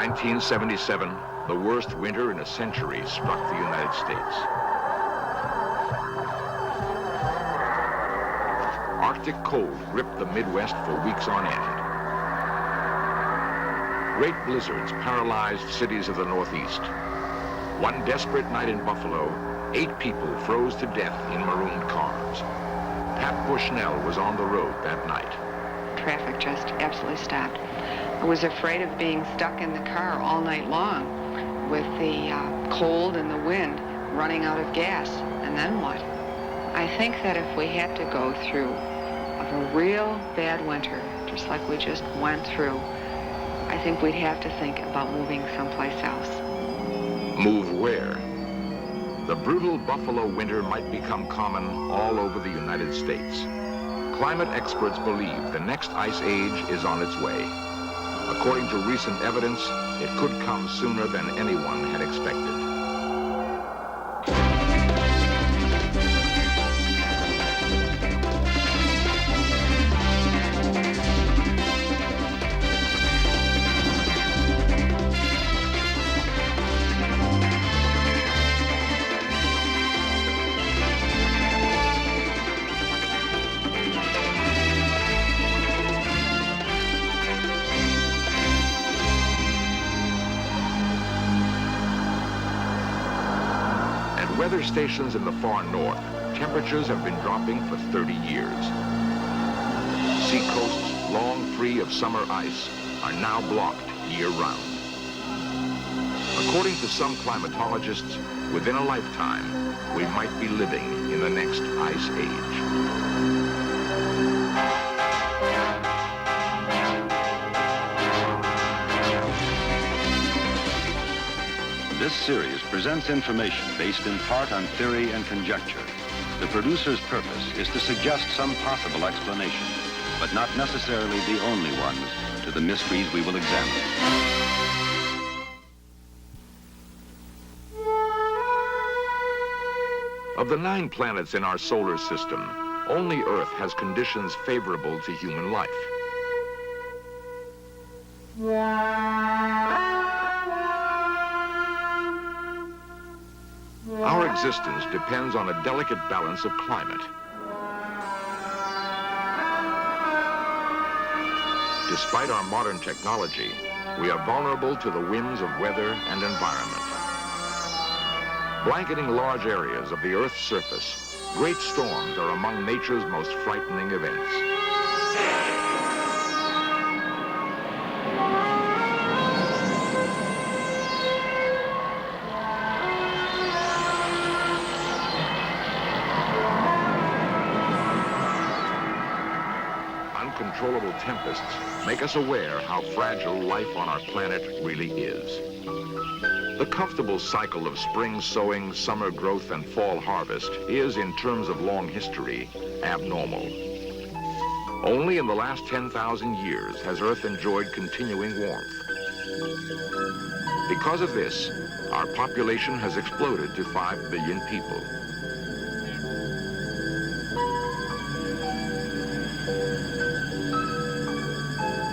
1977, the worst winter in a century struck the United States. Arctic cold gripped the Midwest for weeks on end. Great blizzards paralyzed cities of the Northeast. One desperate night in Buffalo, 8 people froze to death in marooned cars. Pat Bushnell was on the road that night. Traffic just absolutely stopped. I was afraid of being stuck in the car all night long with the cold and the wind, running out of gas. And then what? I think that if we had to go through a real bad winter, just like we just went through, I think we'd have to think about moving someplace else. Move where? The brutal Buffalo winter might become common all over the United States. Climate experts believe the next ice age is on its way. According to recent evidence, it could come sooner than anyone had expected. Weather stations in the far north, temperatures have been dropping for 30 years. Seacoasts, long free of summer ice, are now blocked year-round. According to some climatologists, within a lifetime, we might be living in the next ice age. This series presents information based in part on theory and conjecture. The producer's purpose is to suggest some possible explanation, but not necessarily the only ones, to the mysteries we will examine. Of the 9 planets in our solar system, only Earth has conditions favorable to human life. Our existence depends on a delicate balance of climate. Despite our modern technology, we are vulnerable to the whims of weather and environment. Blanketing large areas of the Earth's surface, great storms are among nature's most frightening events. Uncontrollable tempests make us aware how fragile life on our planet really is. The comfortable cycle of spring sowing, summer growth, and fall harvest is, in terms of long history, abnormal. Only in the last 10,000 years has Earth enjoyed continuing warmth. Because of this, our population has exploded to 5 billion people.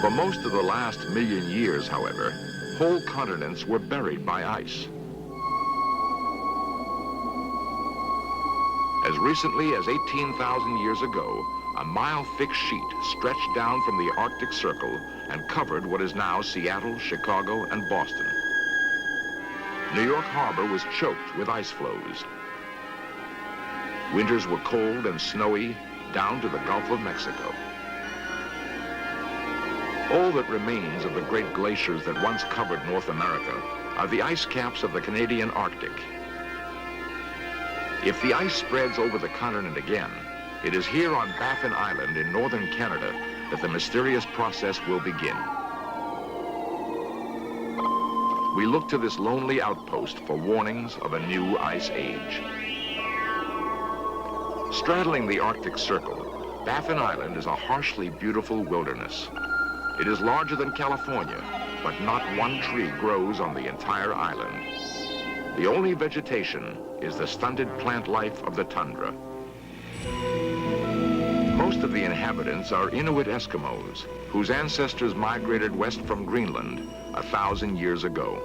For most of the last 1 million years, however, whole continents were buried by ice. As recently as 18,000 years ago, a mile-thick sheet stretched down from the Arctic Circle and covered what is now Seattle, Chicago, and Boston. New York Harbor was choked with ice floes. Winters were cold and snowy down to the Gulf of Mexico. All that remains of the great glaciers that once covered North America are the ice caps of the Canadian Arctic. If the ice spreads over the continent again, it is here on Baffin Island in northern Canada that the mysterious process will begin. We look to this lonely outpost for warnings of a new ice age. Straddling the Arctic Circle, Baffin Island is a harshly beautiful wilderness. It is larger than California, but not one tree grows on the entire island. The only vegetation is the stunted plant life of the tundra. Most of the inhabitants are Inuit Eskimos, whose ancestors migrated west from Greenland 1,000 years ago.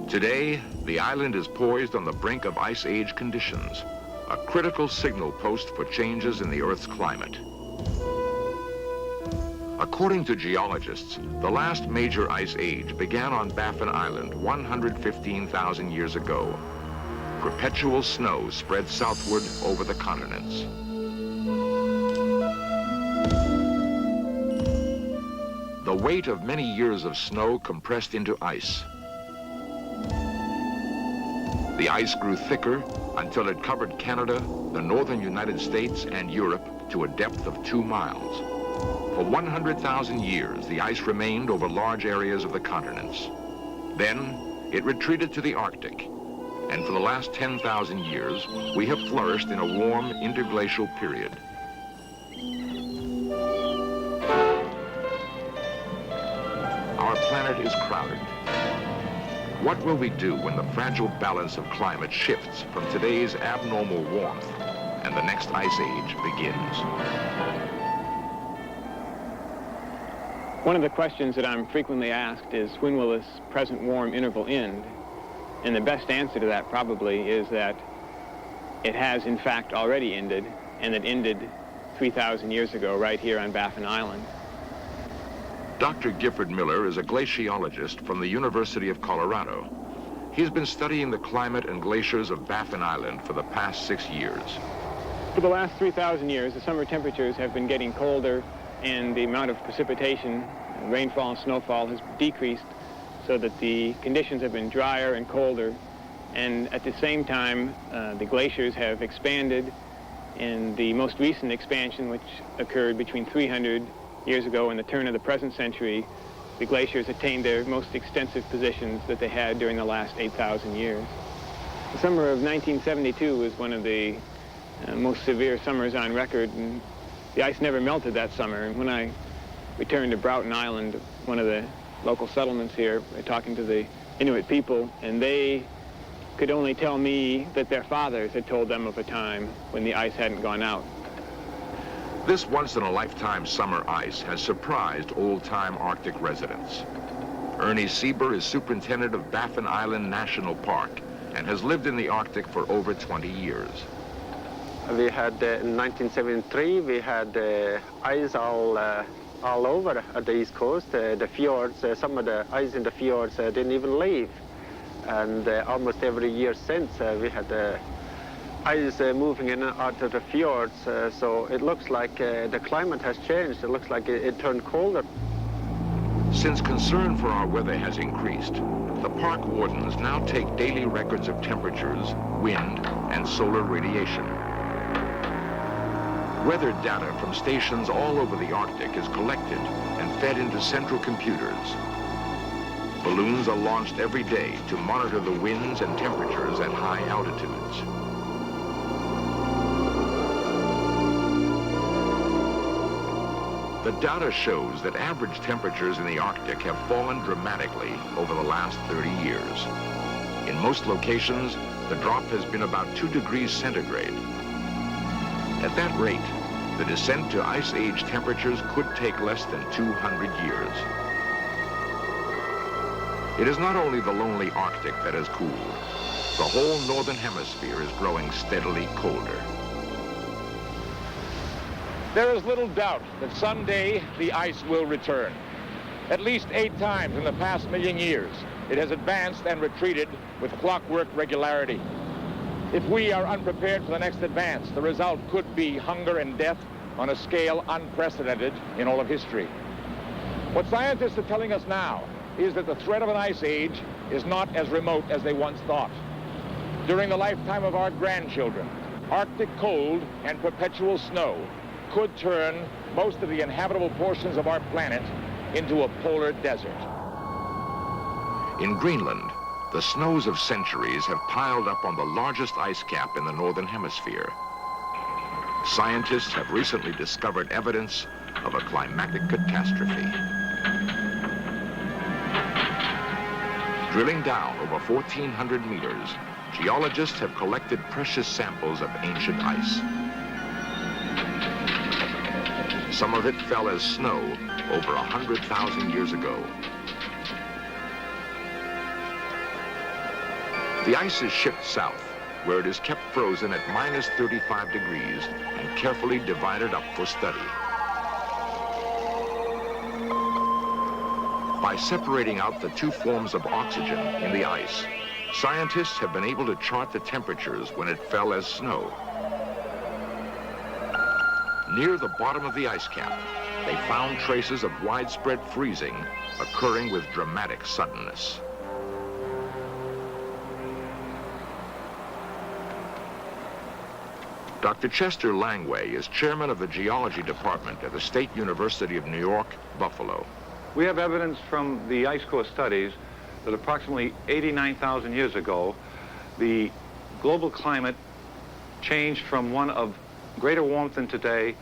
Today, the island is poised on the brink of Ice Age conditions, a critical signal post for changes in the Earth's climate. According to geologists, the last major ice age began on Baffin Island 115,000 years ago. Perpetual snow spread southward over the continents. The weight of many years of snow compressed into ice. The ice grew thicker until it covered Canada, the northern United States, and Europe to a depth of 2 miles. For 100,000 years, the ice remained over large areas of the continents. Then, it retreated to the Arctic, and for the last 10,000 years, we have flourished in a warm interglacial period. Our planet is crowded. What will we do when the fragile balance of climate shifts from today's abnormal warmth and the next ice age begins? One of the questions that I'm frequently asked is, when will this present warm interval end? And the best answer to that probably is that it has in fact already ended, and it ended 3,000 years ago right here on Baffin Island. Dr. Gifford Miller is a glaciologist from the University of Colorado. He's been studying the climate and glaciers of Baffin Island for the past 6 years. For the last 3,000 years, the summer temperatures have been getting colder, and the amount of precipitation, rainfall and snowfall has decreased, so that the conditions have been drier and colder. And at the same time, the glaciers have expanded. In the most recent expansion, which occurred between 300 years ago and the turn of the present century, the glaciers attained their most extensive positions that they had during the last 8,000 years. The summer of 1972 was one of the most severe summers on record, and the ice never melted that summer. And when I returned to Broughton Island, one of the local settlements here, talking to the Inuit people, and they could only tell me that their fathers had told them of a time when the ice hadn't gone out. This once-in-a-lifetime summer ice has surprised old-time Arctic residents. Ernie Sieber is superintendent of Baffin Island National Park and has lived in the Arctic for over 20 years. We had, in 1973, we had ice all over at the East Coast. The fjords, some of the ice in the fjords didn't even leave. And almost every year since, we had ice moving in and out of the fjords. So it looks like the climate has changed. It looks like it turned colder. Since concern for our weather has increased, the park wardens now take daily records of temperatures, wind, and solar radiation. Weather data from stations all over the Arctic is collected and fed into central computers. Balloons are launched every day to monitor the winds and temperatures at high altitudes. The data shows that average temperatures in the Arctic have fallen dramatically over the last 30 years. In most locations, the drop has been about 2 degrees centigrade. At that rate, the descent to ice age temperatures could take less than 200 years. It is not only the lonely Arctic that has cooled. The whole northern hemisphere is growing steadily colder. There is little doubt that someday the ice will return. At least 8 times in the past million years, it has advanced and retreated with clockwork regularity. If we are unprepared for the next advance, the result could be hunger and death on a scale unprecedented in all of history. What scientists are telling us now is that the threat of an ice age is not as remote as they once thought. During the lifetime of our grandchildren, Arctic cold and perpetual snow could turn most of the inhabitable portions of our planet into a polar desert. In Greenland, the snows of centuries have piled up on the largest ice cap in the northern hemisphere. Scientists have recently discovered evidence of a climatic catastrophe. Drilling down over 1,400 meters geologists have collected precious samples of ancient ice. Some of it fell as snow over 100,000 years ago. The ice is shipped south, where it is kept frozen at minus 35 degrees and carefully divided up for study. By separating out the two forms of oxygen in the ice, scientists have been able to chart the temperatures when it fell as snow. Near the bottom of the ice cap, they found traces of widespread freezing occurring with dramatic suddenness. Dr. Chester Langway is chairman of the geology department at the State University of New York, Buffalo. We have evidence from the ice core studies that approximately 89,000 years ago, the global climate changed from one of greater warmth than today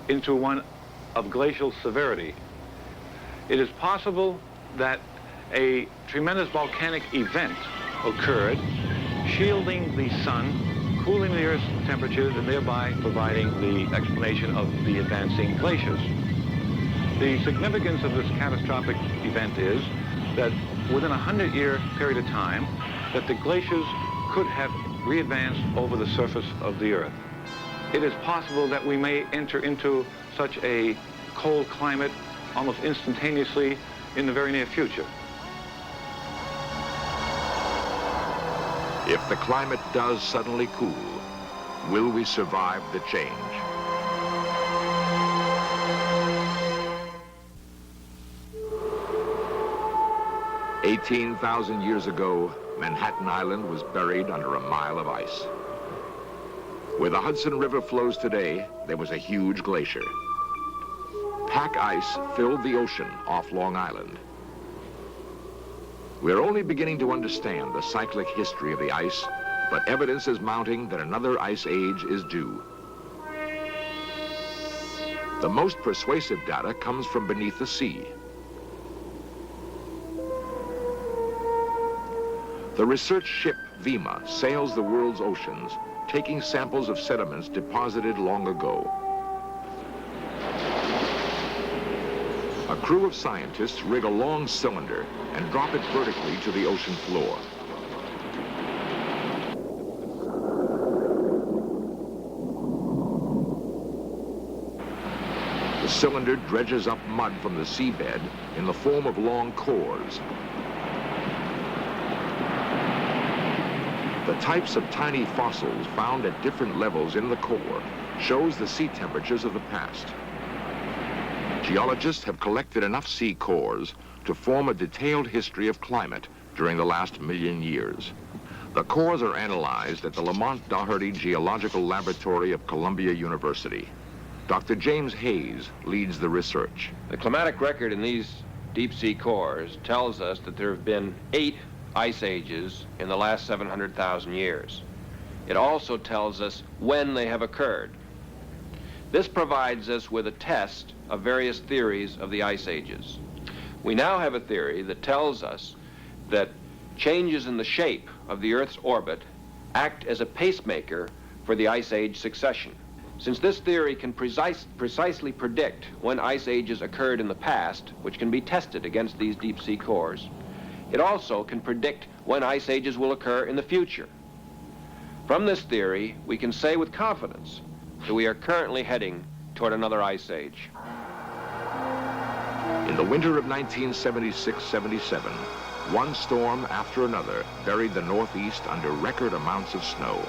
into one of glacial severity. It is possible that a tremendous volcanic event occurred, shielding the sun, cooling the Earth's temperatures, and thereby providing the explanation of the advancing glaciers. The significance of this catastrophic event is that within a 100-year period of time, that the glaciers could have re-advanced over the surface of the Earth. It is possible that we may enter into such a cold climate almost instantaneously in the very near future. If the climate does suddenly cool, will we survive the change? "18,000 years ago, Manhattan Island was buried under a mile of ice. Where the Hudson River flows today, there was a huge glacier. Pack ice filled the ocean off Long Island. We're only beginning to understand the cyclic history of the ice, but evidence is mounting that another ice age is due. The most persuasive data comes from beneath the sea. The research ship Vima sails the world's oceans, taking samples of sediments deposited long ago. A crew of scientists rig a long cylinder and drop it vertically to the ocean floor. The cylinder dredges up mud from the seabed in the form of long cores. The types of tiny fossils found at different levels in the core shows the sea temperatures of the past. Geologists have collected enough sea cores to form a detailed history of climate during the last million years. The cores are analyzed at the Lamont Doherty Geological Laboratory of Columbia University. Dr. James Hayes leads the research. The climatic record in these deep sea cores tells us that there have been 8 ice ages in the last 700,000 years. It also tells us when they have occurred. This provides us with a test of various theories of the ice ages. We now have a theory that tells us that changes in the shape of the Earth's orbit act as a pacemaker for the ice age succession. Since this theory can precisely predict when ice ages occurred in the past, which can be tested against these deep sea cores, it also can predict when ice ages will occur in the future. From this theory, we can say with confidence that we are currently heading toward another ice age. In the winter of 1976-77, one storm after another buried the Northeast under record amounts of snow.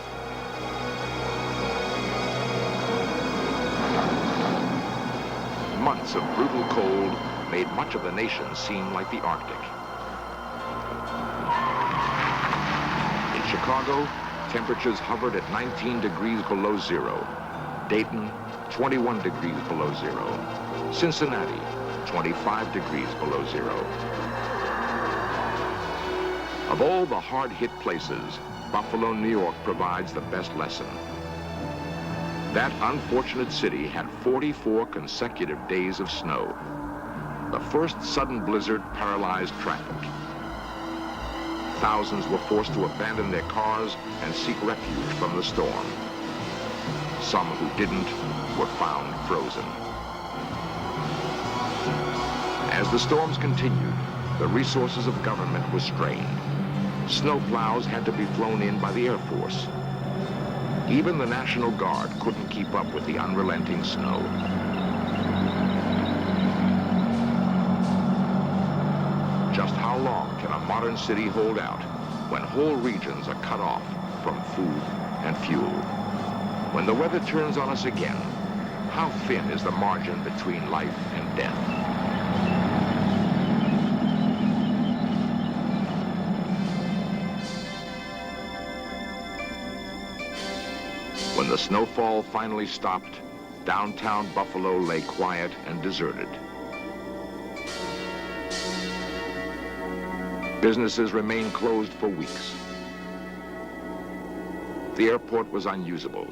Months of brutal cold made much of the nation seem like the Arctic. In Chicago, temperatures hovered at 19 degrees below zero. Dayton, 21 degrees below zero. Cincinnati, 25 degrees below zero. Of all the hard-hit places, Buffalo, New York provides the best lesson. That unfortunate city had 44 consecutive days of snow. The first sudden blizzard paralyzed traffic. Thousands were forced to abandon their cars and seek refuge from the storm. Some who didn't were found frozen. As the storms continued, the resources of government were strained. Snowplows had to be flown in by the Air Force. Even the National Guard couldn't keep up with the unrelenting snow. Just how long can a modern city hold out when whole regions are cut off from food and fuel? When the weather turns on us again, how thin is the margin between life and death? When the snowfall finally stopped, downtown Buffalo lay quiet and deserted. Businesses remained closed for weeks. The airport was unusable.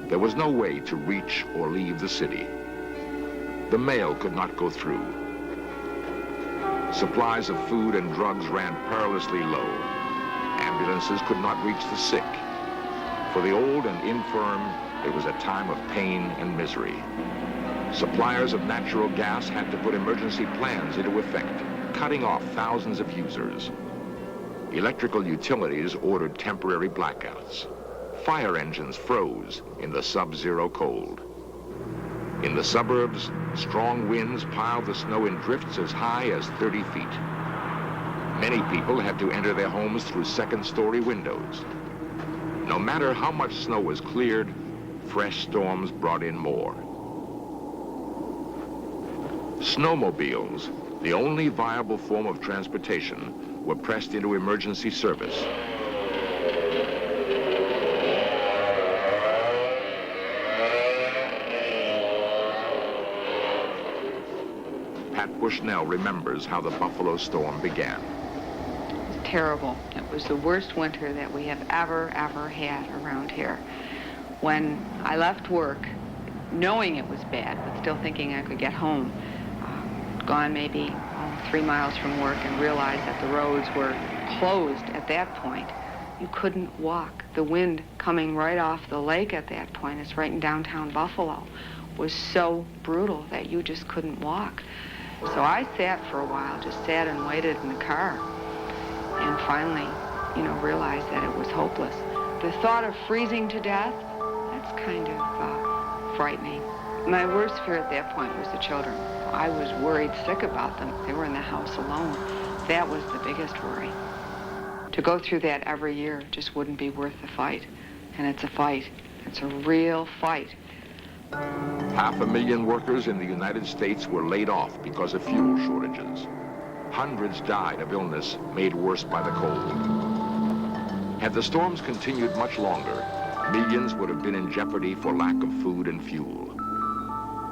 There was no way to reach or leave the city. The mail could not go through. Supplies of food and drugs ran perilously low. Ambulances could not reach the sick. For the old and infirm, it was a time of pain and misery. Suppliers of natural gas had to put emergency plans into effect, cutting off thousands of users. Electrical utilities ordered temporary blackouts. Fire engines froze in the sub-zero cold. In the suburbs, strong winds piled the snow in drifts as high as 30 feet. Many people had to enter their homes through second-story windows. No matter how much snow was cleared, fresh storms brought in more. Snowmobiles, the only viable form of transportation, were pressed into emergency service. Pat Bushnell remembers how the Buffalo storm began. Terrible. It was the worst winter that we have ever had around here. When I left work, knowing it was bad, but still thinking I could get home, gone maybe 3 miles from work and realized that the roads were closed at that point. You couldn't walk. The wind coming right off the lake at that point, it's right in downtown Buffalo, was so brutal that you just couldn't walk. So I sat for a while, just sat and waited in the car. And finally, realized that it was hopeless. The thought of freezing to death, that's kind of frightening. My worst fear at that point was the children. I was worried sick about them. They were in the house alone. That was the biggest worry. To go through that every year just wouldn't be worth the fight. And it's a fight. It's a real fight. 500,000 workers in the United States were laid off because of fuel shortages. Hundreds died of illness made worse by the cold. Had the storms continued much longer, millions would have been in jeopardy for lack of food and fuel.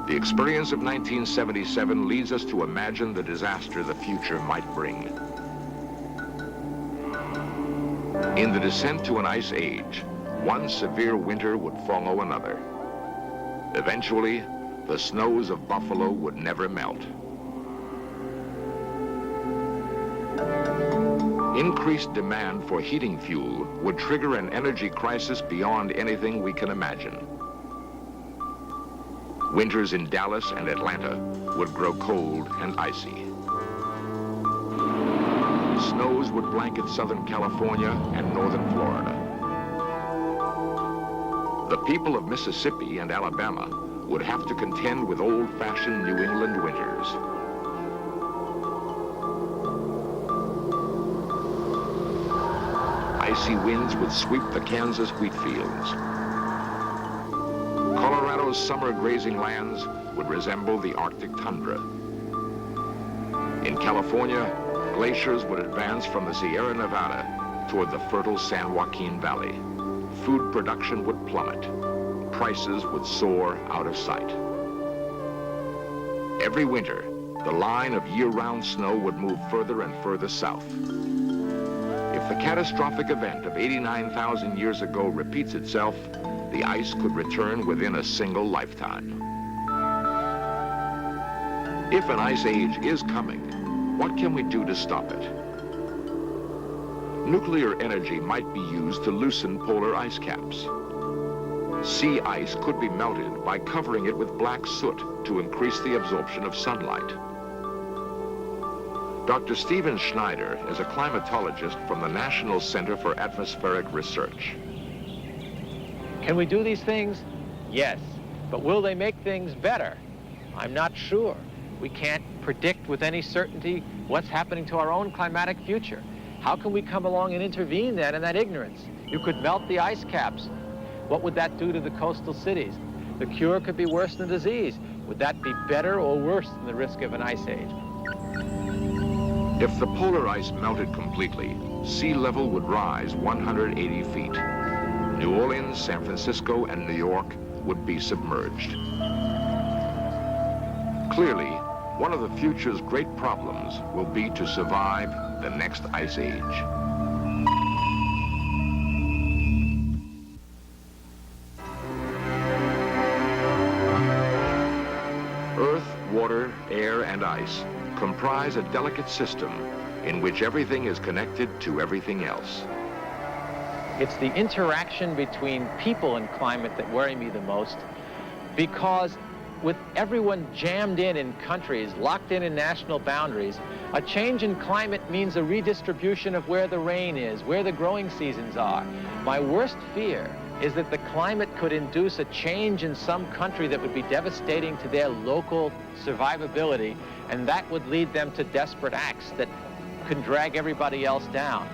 The experience of 1977 leads us to imagine the disaster the future might bring. In the descent to an ice age, one severe winter would follow another. Eventually, the snows of Buffalo would never melt. Increased demand for heating fuel would trigger an energy crisis beyond anything we can imagine. Winters in Dallas and Atlanta would grow cold and icy. Snows would blanket Southern California and northern Florida. The people of Mississippi and Alabama would have to contend with old-fashioned New England winters. Icy winds would sweep the Kansas wheat fields. Colorado's summer grazing lands would resemble the Arctic tundra. In California, glaciers would advance from the Sierra Nevada toward the fertile San Joaquin Valley. Food production would plummet. Prices would soar out of sight. Every winter, the line of year-round snow would move further and further south. If the catastrophic event of 89,000 years ago repeats itself, the ice could return within a single lifetime. If an ice age is coming, what can we do to stop it? Nuclear energy might be used to loosen polar ice caps. Sea ice could be melted by covering it with black soot to increase the absorption of sunlight. Dr. Steven Schneider is a climatologist from the National Center for Atmospheric Research. Can we do these things? Yes. But will they make things better? I'm not sure. We can't predict with any certainty what's happening to our own climatic future. How can we come along and intervene then in that ignorance? You could melt the ice caps. What would that do to the coastal cities? The cure could be worse than disease. Would that be better or worse than the risk of an ice age? If the polar ice melted completely, sea level would rise 180 feet. New Orleans, San Francisco, and New York would be submerged. Clearly, one of the future's great problems will be to survive the next ice age. Earth, water, air, and ice comprise a delicate system in which everything is connected to everything else. It's the interaction between people and climate that worry me the most, because with everyone jammed in countries, locked in national boundaries, a change in climate means a redistribution of where the rain is, where the growing seasons are. My worst fear is that the climate could induce a change in some country that would be devastating to their local survivability, and that would lead them to desperate acts that can drag everybody else down.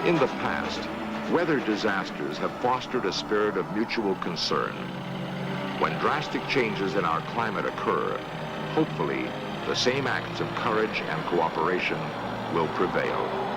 In the past, weather disasters have fostered a spirit of mutual concern. When drastic changes in our climate occur, hopefully, the same acts of courage and cooperation will prevail.